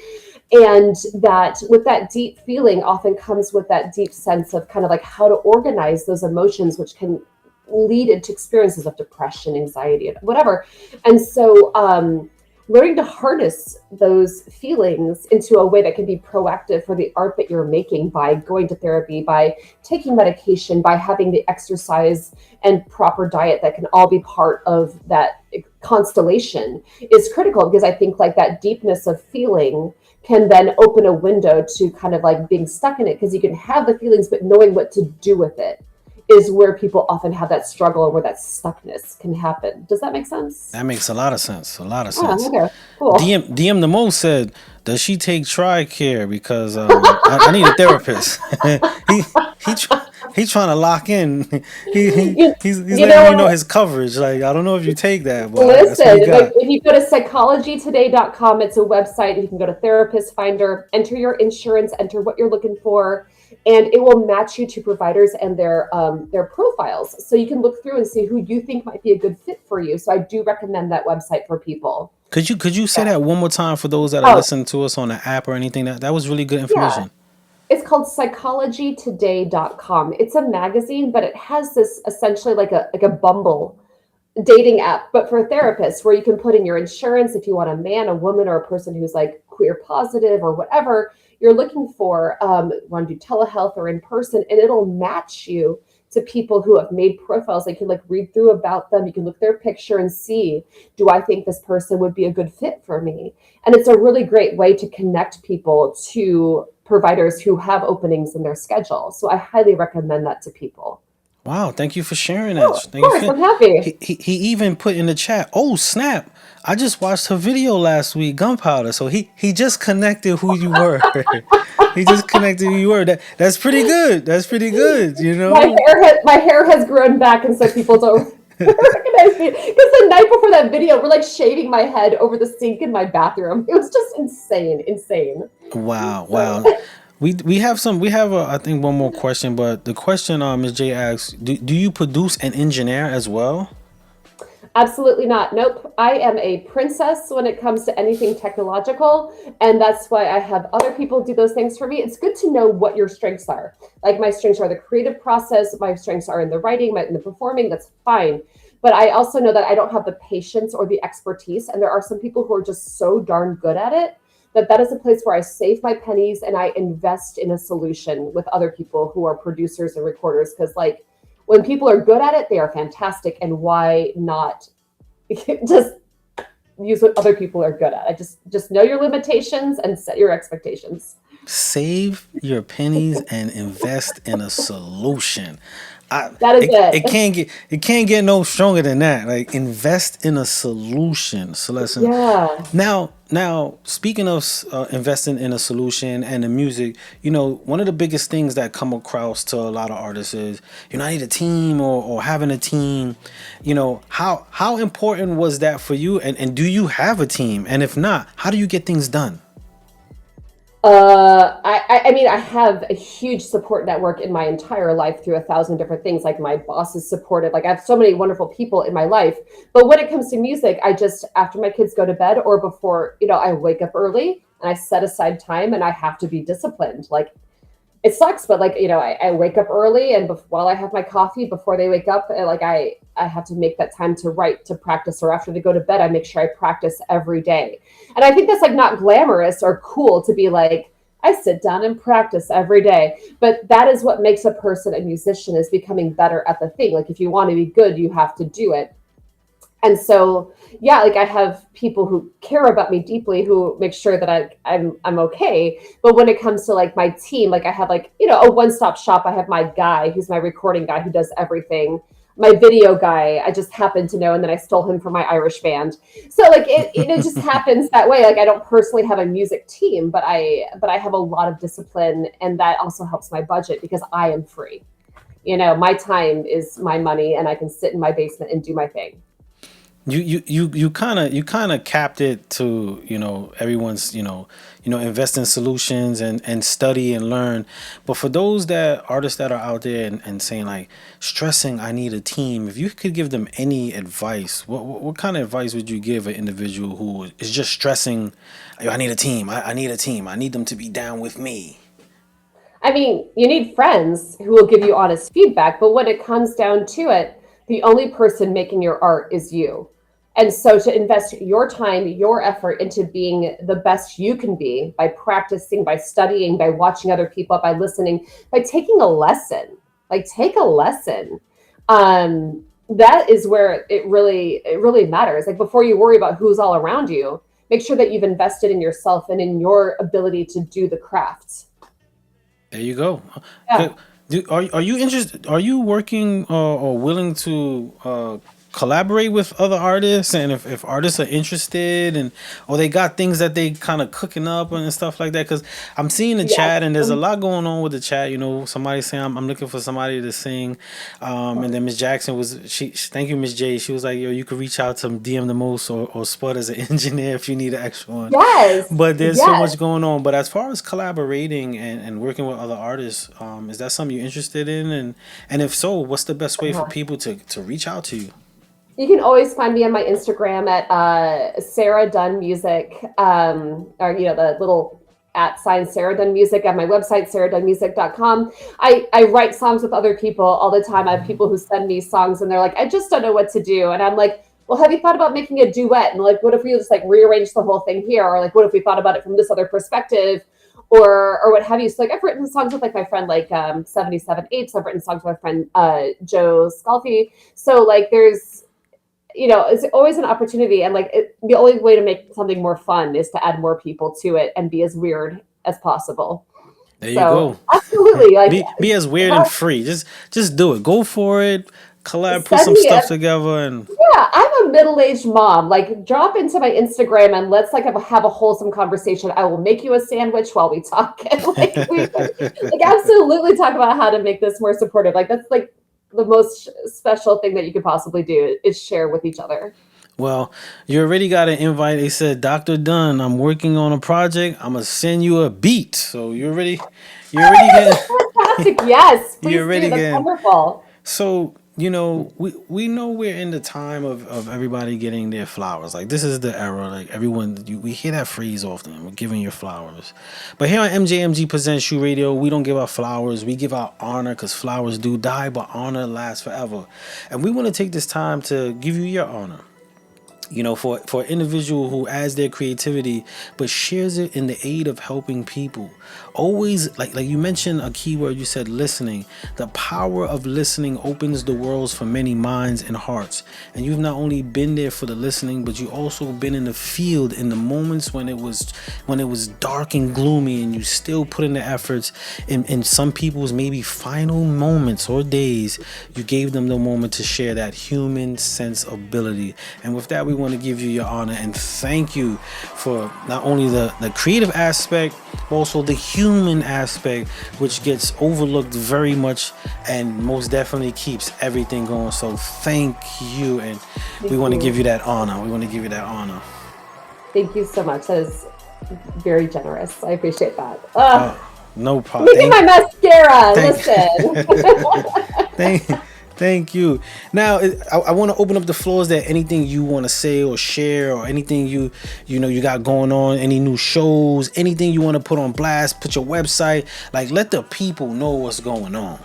And that with that deep feeling often comes with that deep sense of kind of like how to organize those emotions, which can lead into experiences of depression, anxiety, and whatever. And so learning to harness those feelings into a way that can be proactive for the art that you're making, by going to therapy, by taking medication, by having the exercise and proper diet that can all be part of that constellation, is critical, because I think like that deepness of feeling can then open a window to kind of like being stuck in it, because you can have the feelings but knowing what to do with it is where people often have that struggle and where that stuckness can happen. Does that make sense? That makes a lot of sense. A lot of Oh, sense. okay, cool. DM the most said, "Does she take TRICARE? Because I need a therapist." he he tr- he trying to lock in. you, He's you letting know me know what? his coverage. Like, I don't know if you take that, but that's what Listen, he like got. if you go to psychologytoday.com, it's a website. You can go to Therapist Finder, enter your insurance, enter what you're looking for, and it will match you to providers and their profiles. So you can look through and see who you think might be a good fit for you. So I do recommend that website for people. Could you say Yeah. that one more time for those that are Oh, listening to us on the app or anything? That was really good yeah. information. It's called psychologytoday.com. It's a magazine, but it has this essentially like a Bumble dating app, but for therapists, where you can put in your insurance if you want a man, a woman, or a person who's like queer positive or whatever you're looking for, want to do telehealth or in person, and it'll match you to people who have made profiles. They can like read through about them. You can look at their picture and see, do I think this person would be a good fit for me? And it's a really great way to connect people to providers who have openings in their schedule. So I highly recommend that to people. Wow, thank you for sharing that. Oh, of Thank you course, for I'm happy. he even put in the chat. Oh snap! I just watched her video last week, Gunpowder. So he just connected who you were. He just connected who you were. That's pretty good. That's pretty good. You know. My hair has grown back, and so people don't recognize me. Because the night before that video, we're like shaving my head over the sink in my bathroom. It was just insane, insane. Wow, So wow. We have I think one more question, but the question Ms. J asks, do you produce and engineer as well? absolutely not. Nope. I am a princess when it comes to anything technological, and that's why I have other people do those things for me. It's good to know what your strengths are. Like my strengths are the creative process, my strengths are in the writing, in the performing. That's fine. But I also know that I don't have the patience or the expertise, and there are some people who are just so darn good at it that that is a place where I save my pennies and I invest in a solution with other people who are producers and recorders. Because like when people are good at it, they are fantastic. And why not just use what other people are good at? I just know your limitations and set your expectations. Save your pennies and invest in a solution. That is It it. can't get no stronger than that. Like invest in a solution. So listen. Yeah. Now, speaking of investing in a solution and the music, one of the biggest things that come across to a lot of artists is, I need a team or having a team. How important was that for you? And do you have a team? And if not, how do you get things done? I mean, I have a huge support network in my entire life through 1,000 different things. Like my boss is supportive. Like I have so many wonderful people in my life. But when it comes to music, I just, after my kids go to bed or before, I wake up early and I set aside time and I have to be disciplined. Like it sucks, but like, I wake up early and while I have my coffee before they wake up, like I have to make that time to write, to practice, or after they go to bed, I make sure I practice every day. And I think that's like not glamorous or cool to be like, I sit down and practice every day. But that is what makes a person a musician, is becoming better at the thing. Like if you want to be good, you have to do it. And so, yeah, like I have people who care about me deeply, who make sure that I'm okay. But when it comes to like my team, like I have like, a one-stop shop. I have my guy who's my recording guy who does everything. My video guy, I just happened to know, and then I stole him from my Irish band. So like it just happens that way. Like I don't personally have a music team, but I have a lot of discipline, and that also helps my budget because I am free. My time is my money, and I can sit in my basement and do my thing. You kind of capped it to everyone's invest in solutions and study and learn. But for those artists that are out there and saying like stressing, I need a team. If you could give them any advice, what kind of advice would you give an individual who is just stressing? I need a team. I need a team. I need them to be down with me. I mean, you need friends who will give you honest feedback, but when it comes down to it, the only person making your art is you. And so to invest your time, your effort into being the best you can be by practicing, by studying, by watching other people, by listening, by taking a lesson, like take a lesson. That is where it really matters. Like before you worry about who's all around you, make sure that you've invested in yourself and in your ability to do the craft. There you go. Yeah. Are you interested? Are you working or willing to collaborate with other artists? And if artists are interested, and or they got things that they kind of cooking up and stuff like that, because I'm seeing the Yes. chat and there's a lot going on with the chat. Somebody saying I'm looking for somebody to sing, and then Miss Jackson was thank you, Miss J. She was like, yo, you could reach out to DM the most or Spud as an engineer if you need an extra one. Yes. But there's so Yes. much going on. But as far as collaborating and working with other artists, is that something you're interested in? And if so, what's the best way for people to reach out to you? You can always find me on my Instagram at Sarah Dunn Music, or the little @ Sarah Dunn Music, at my website sarahdunnmusic.com. I write songs with other people all the time. I have people who send me songs and they're like, I just don't know what to do, and I'm like, well, have you thought about making a duet? And like, what if we just like rearrange the whole thing here, or like, what if we thought about it from this other perspective? Or what have you. So like I've written songs with like my friend 77 8. I've written songs with my friend Joe Scalfi. So like there's it's always an opportunity, and the only way to make something more fun is to add more people to it and be as weird as possible. There you go. Absolutely, like be as weird and free. Just do it. Go for it. Collab, put send some me stuff together, and yeah, I'm a middle-aged mom. Like, drop into my Instagram and let's have a wholesome conversation. I will make you a sandwich while we talk, and we absolutely talk about how to make this more supportive. Like that's like the most special thing that you could possibly do is share with each other. Well, you already got an invite. They said, Dr. Dunn, I'm working on a project. I'm gonna send you a beat. So you're already getting fantastic. Yes, please you're already do. That's getting wonderful. So we know we're in the time of everybody getting their flowers. Like this is the era. Like we hear that phrase often. We're giving your flowers, but here on MJMG Presents SHU Radio, we don't give out flowers. We give out honor, because flowers do die, but honor lasts forever. And we want to take this time to give you your honor. For an individual who adds their creativity but shares it in the aid of helping people. Always, like you mentioned a keyword, you said listening. The power of listening opens the worlds for many minds and hearts. And you've not only been there for the listening, but you also been in the field in the moments when it was dark and gloomy, and you still put in the efforts. In some people's maybe final moments or days, you gave them the moment to share that human sensibility. And with that, we want to give you your honor and thank you for not only the creative aspect, but also the human aspect, which gets overlooked very much and most definitely keeps everything going. So thank you, and we want to give you that honor. Thank you so much. That is very generous. I appreciate that. No problem. Look at my mascara. Listen. Thank you. Now, I want to open up the floor. Is there anything you want to say or share, or anything you got going on? Any new shows? Anything you want to put on blast? Put your website. Like, let the people know what's going on.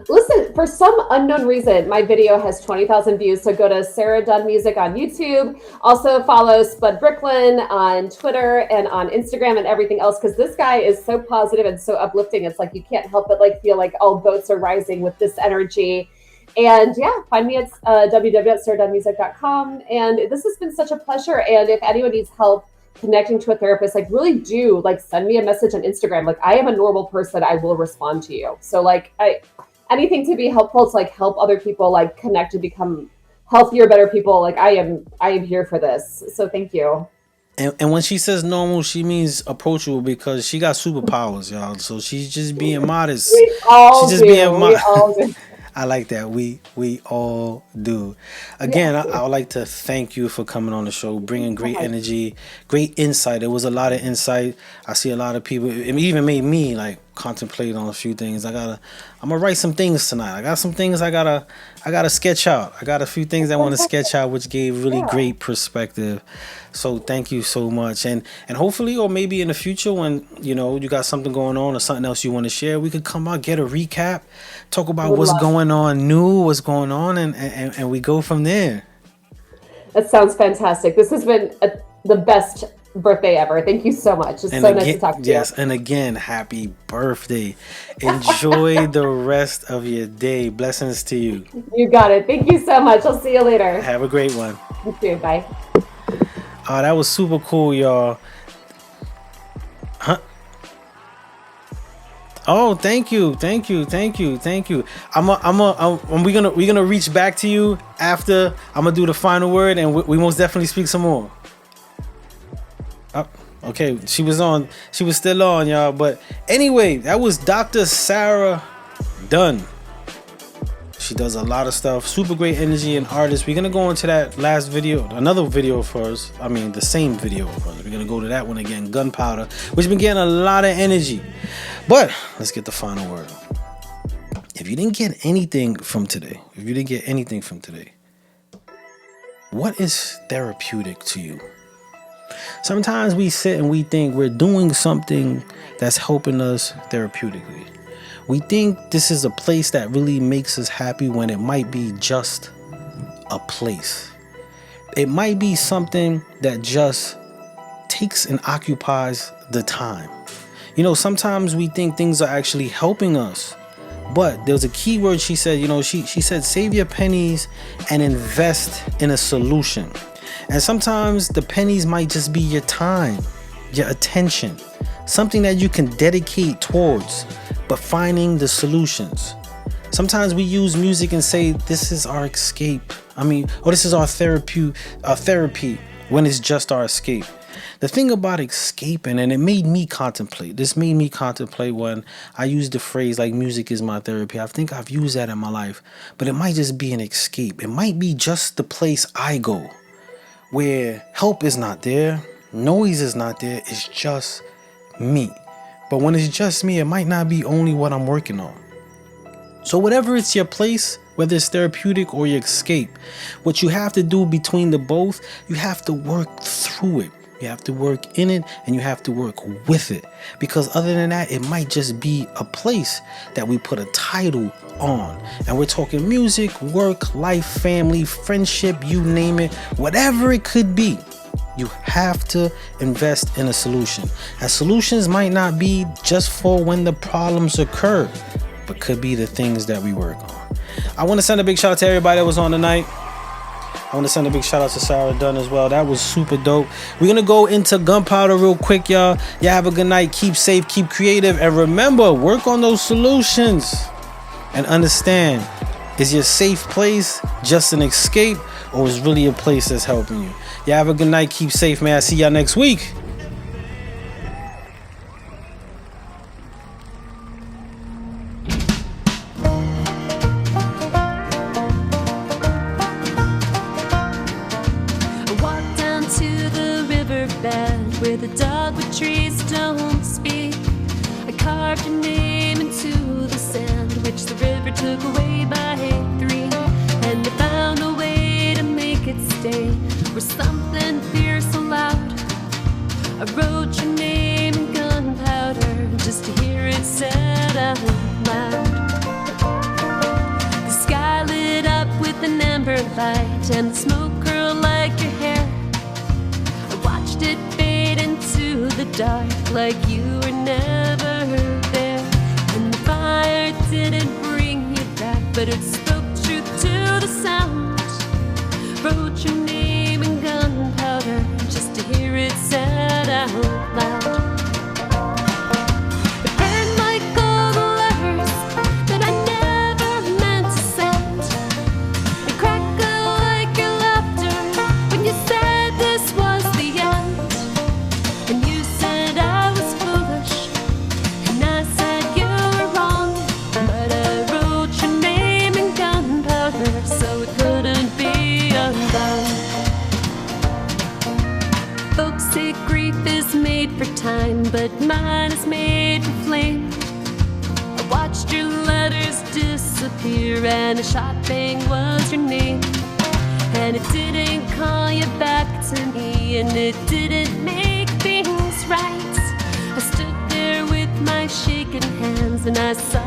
Listen, for some unknown reason, my video has 20,000 views. So go to Sarah Dunn Music on YouTube. Also follow Spud Brooklyn on Twitter and on Instagram and everything else, because this guy is so positive and so uplifting. It's like you can't help but feel like all boats are rising with this energy. And yeah, find me at www.sarahdunnmusic.com. And this has been such a pleasure. And if anyone needs help connecting to a therapist, really do send me a message on Instagram. I am a normal person. I will respond to you. So anything to be helpful to help other people connect and become healthier, better people. I am here for this. So thank you. And when she says normal, she means approachable, because she got superpowers, y'all. So she's just being modest. We all do. I like that. We all do. Again, yeah. I would like to thank you for coming on the show, bringing great energy, great insight. There was a lot of insight. I see a lot of people. It even made me contemplate on a few things. I'm gonna write some things tonight. I got some things I gotta sketch out. I got a few things I want to sketch out, which gave really great perspective. So thank you so much, and hopefully, or maybe in the future, when you got something going on or something else you want to share, we could come out, get a recap, talk about what's going on, and we go from there. That sounds fantastic. This has been the best birthday ever. Thank you so much. It's so nice to talk to you. Yes, and again, happy birthday. Enjoy the rest of your day. Blessings to you. You got it. Thank you so much. I'll see you later. Have a great one. You too. Bye. That was super cool, y'all. Oh, thank you. We're gonna reach back to you after. I'm gonna do the final word, and we most definitely speak some more. Oh, okay, she was still on, y'all. But anyway, that was Dr. Sarah Dunn. She does a lot of stuff, super great energy and artist. We're gonna go into that last video, another video of hers. I mean, the same video of hers. We're gonna go to that one again, Gunpowder, which been getting a lot of energy. But let's get the final word. If you didn't get anything from today, what is therapeutic to you? Sometimes we sit and we think we're doing something that's helping us therapeutically. We think this is a place that really makes us happy when it might be just a place. It might be something that just takes and occupies the time. You know, sometimes we think things are actually helping us. But there's a key word she said, you know, she said, save your pennies and invest in a solution. And sometimes the pennies might just be your time, your attention, something that you can dedicate towards, but finding the solutions. Sometimes we use music and say, this is our escape. Or this is our therapy when it's just our escape. The thing about escaping, and it made me contemplate when I used the phrase like music is my therapy. I think I've used that in my life, but it might just be an escape. It might be just the place I go where help is not there, noise is not there, it's just me. But when it's just me, it might not be only what I'm working on. So whatever it's your place, whether it's therapeutic or your escape, what you have to do between the both, you have to work through it. You have to work in it and you have to work with it. Because other than that, it might just be a place that we put a title on. And we're talking music, work, life, family, friendship, you name it, whatever it could be. You have to invest in a solution. And solutions might not be just for when the problems occur, but could be the things that we work on. I want to send a big shout out to everybody that was on tonight. I want to send a big shout out to Sarah Dunn as well. That was super dope. We're going to go into Gunpowder real quick, y'all. Y'all have a good night. Keep safe, keep creative. And remember, work on those solutions. And understand, is your safe place just an escape or is really a place that's helping you? Y'all have a good night. Keep safe, man. I'll see y'all next week. Where the dogwood trees don't speak, I carved your name into the sand, which the river took away by 3. And I found a way to make it stay, where something fierce and loud. I wrote your name in gunpowder, just to hear it said out loud. The sky lit up with an amber light, and the smoke curled like your hair. I watched it into the dark, like you were never there. And the fire didn't bring you back, but it spoke truth to the sound. Wrote your name in gunpowder, just to hear it said out loud. It burned like all the letters that I never meant to send. It crackled like your laughter when you said this was the end. And you said I was foolish, and I said you were wrong. But I wrote your name in gunpowder, so it couldn't be undone. Folks say grief is made for time, but mine is made for flame. I watched your letters disappear, and a shot bang was your name. And it didn't call you back to me, and it didn't make things right. I stood there with my shaking hands, and I saw